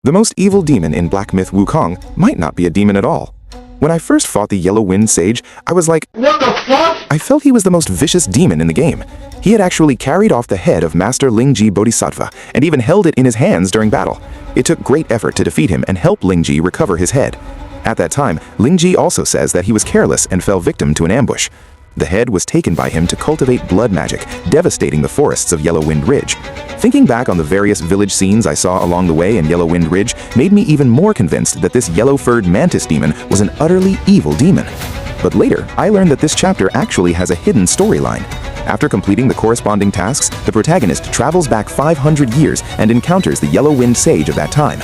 The most evil demon in Black Myth Wukong might not be a demon at all. When I first fought the Yellow Wind Sage, I was like, what the fuck? I felt he was the most vicious demon in the game. He had actually carried off the head of Master Lingji Bodhisattva and even held it in his hands during battle. It took great effort to defeat him and help Lingji recover his head. At that time, Lingji also says that he was careless and fell victim to an ambush. The head was taken by him to cultivate blood magic, devastating the forests of Yellow Wind Ridge. Thinking back on the various village scenes I saw along the way in Yellow Wind Ridge made me even more convinced that this yellow-furred mantis demon was an utterly evil demon. But later, I learned that this chapter actually has a hidden storyline. After completing the corresponding tasks, the protagonist travels back 500 years and encounters the Yellow Wind Sage of that time.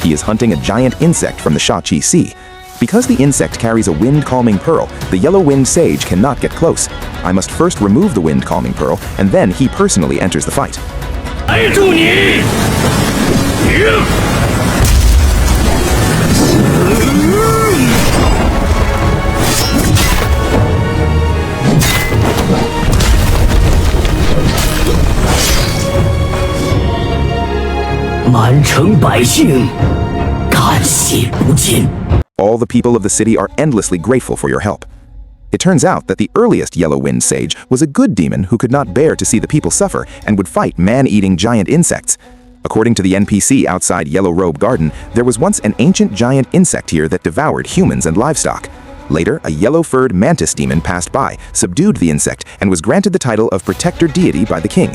He is hunting a giant insect from the Shachi Sea. Because the insect carries a wind-calming pearl, the Yellow Wind Sage cannot get close. I must first remove the wind-calming pearl, and then he personally enters the fight. 挨住你！ 满城百姓，感谢不尽。 All the people of the city are endlessly grateful for your help. It turns out that the earliest Yellow Wind Sage was a good demon who could not bear to see the people suffer and would fight man-eating giant insects. According to the NPC outside Yellow Robe Garden, there was once an ancient giant insect here that devoured humans and livestock. Later, a yellow-furred mantis demon passed by, subdued the insect, and was granted the title of protector deity by the king.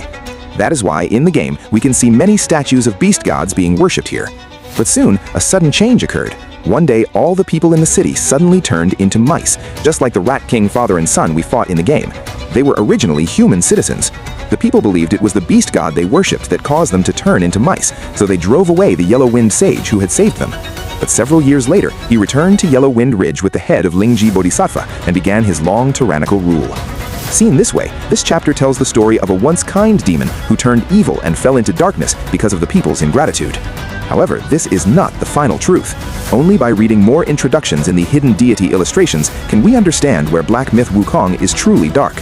That is why, in the game, we can see many statues of beast gods being worshipped here. But soon, a sudden change occurred. One day, all the people in the city suddenly turned into mice, just like the Rat King father and son we fought in the game. They were originally human citizens. The people believed it was the beast god they worshipped that caused them to turn into mice, so they drove away the Yellow Wind Sage who had saved them. But several years later, he returned to Yellow Wind Ridge with the head of Lingji Bodhisattva and began his long tyrannical rule. Seen this way, this chapter tells the story of a once kind demon who turned evil and fell into darkness because of the people's ingratitude. However, this is not the final truth. Only by reading more introductions in the hidden deity illustrations can we understand where Black Myth Wukong is truly dark.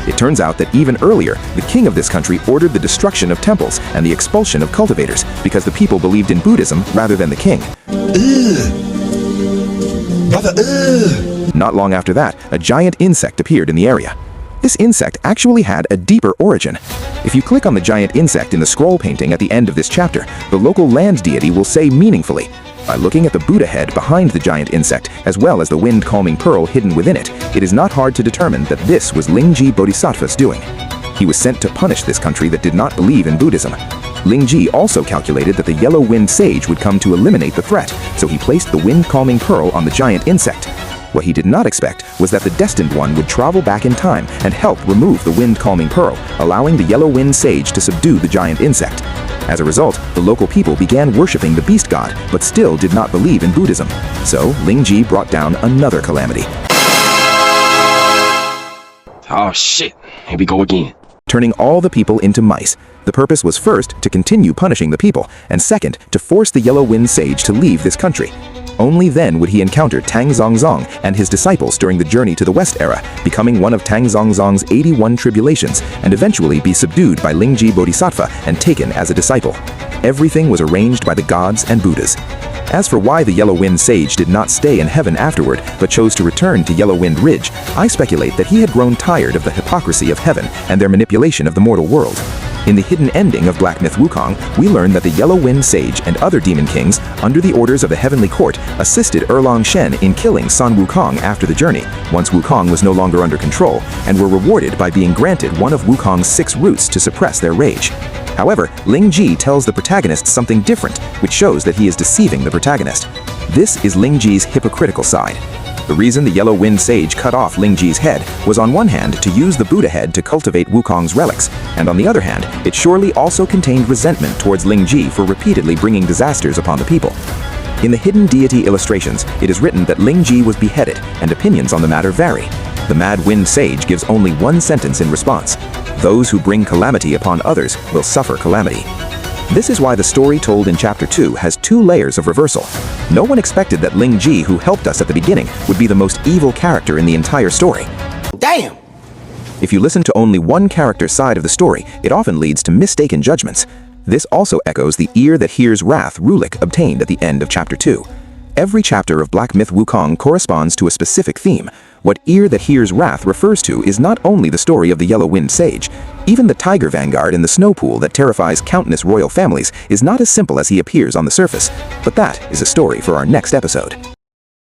It turns out that even earlier, the king of this country ordered the destruction of temples and the expulsion of cultivators because the people believed in Buddhism rather than the king. Not long after that, a giant insect appeared in the area. This insect actually had a deeper origin. If you click on the giant insect in the scroll painting at the end of this chapter, the local land deity will say meaningfully. By looking at the Buddha head behind the giant insect, as well as the wind-calming pearl hidden within it, it is not hard to determine that this was Lingji Bodhisattva's doing. He was sent to punish this country that did not believe in Buddhism. Lingji also calculated that the Yellow Wind Sage would come to eliminate the threat, so he placed the wind-calming pearl on the giant insect. What he did not expect was that the Destined One would travel back in time and help remove the wind-calming pearl, allowing the Yellow Wind Sage to subdue the giant insect. As a result, the local people began worshipping the beast god, but still did not believe in Buddhism. So, Lingji brought down another calamity. Oh shit, here we go again. Turning all the people into mice. The purpose was first to continue punishing the people, and second, to force the Yellow Wind Sage to leave this country. Only then would he encounter Tang Zongzong and his disciples during the journey to the West era, becoming one of Tang Zongzong's 81 tribulations, and eventually be subdued by Lingji Bodhisattva and taken as a disciple. Everything was arranged by the gods and Buddhas. As for why the Yellow Wind Sage did not stay in heaven afterward, but chose to return to Yellow Wind Ridge, I speculate that he had grown tired of the hypocrisy of heaven and their manipulation of the mortal world. In the hidden ending of Black Myth Wukong, we learn that the Yellow Wind Sage and other demon kings, under the orders of the Heavenly Court, assisted Erlong Shen in killing Sun Wukong after the journey, once Wukong was no longer under control, and were rewarded by being granted one of Wukong's 6 roots to suppress their rage. However, Lingji tells the protagonist something different, which shows that he is deceiving the protagonist. This is Lingji's hypocritical side. The reason the Yellow Wind Sage cut off Lingji's head was on one hand to use the Buddha head to cultivate Wukong's relics, and on the other hand, it surely also contained resentment towards Lingji for repeatedly bringing disasters upon the people. In the hidden deity illustrations, it is written that Lingji was beheaded, and opinions on the matter vary. The Mad Wind Sage gives only one sentence in response: "Those who bring calamity upon others will suffer calamity." This is why the story told in Chapter 2 has 2 layers of reversal. No one expected that Lingji, who helped us at the beginning, would be the most evil character in the entire story. Damn! If you listen to only one character's side of the story, it often leads to mistaken judgments. This also echoes the ear that hears wrath Rulik obtained at the end of Chapter 2. Every chapter of Black Myth Wukong corresponds to a specific theme. What ear that hears wrath refers to is not only the story of the Yellow Wind Sage. Even the Tiger Vanguard in the snow pool that terrifies countless royal families is not as simple as he appears on the surface. But that is a story for our next episode.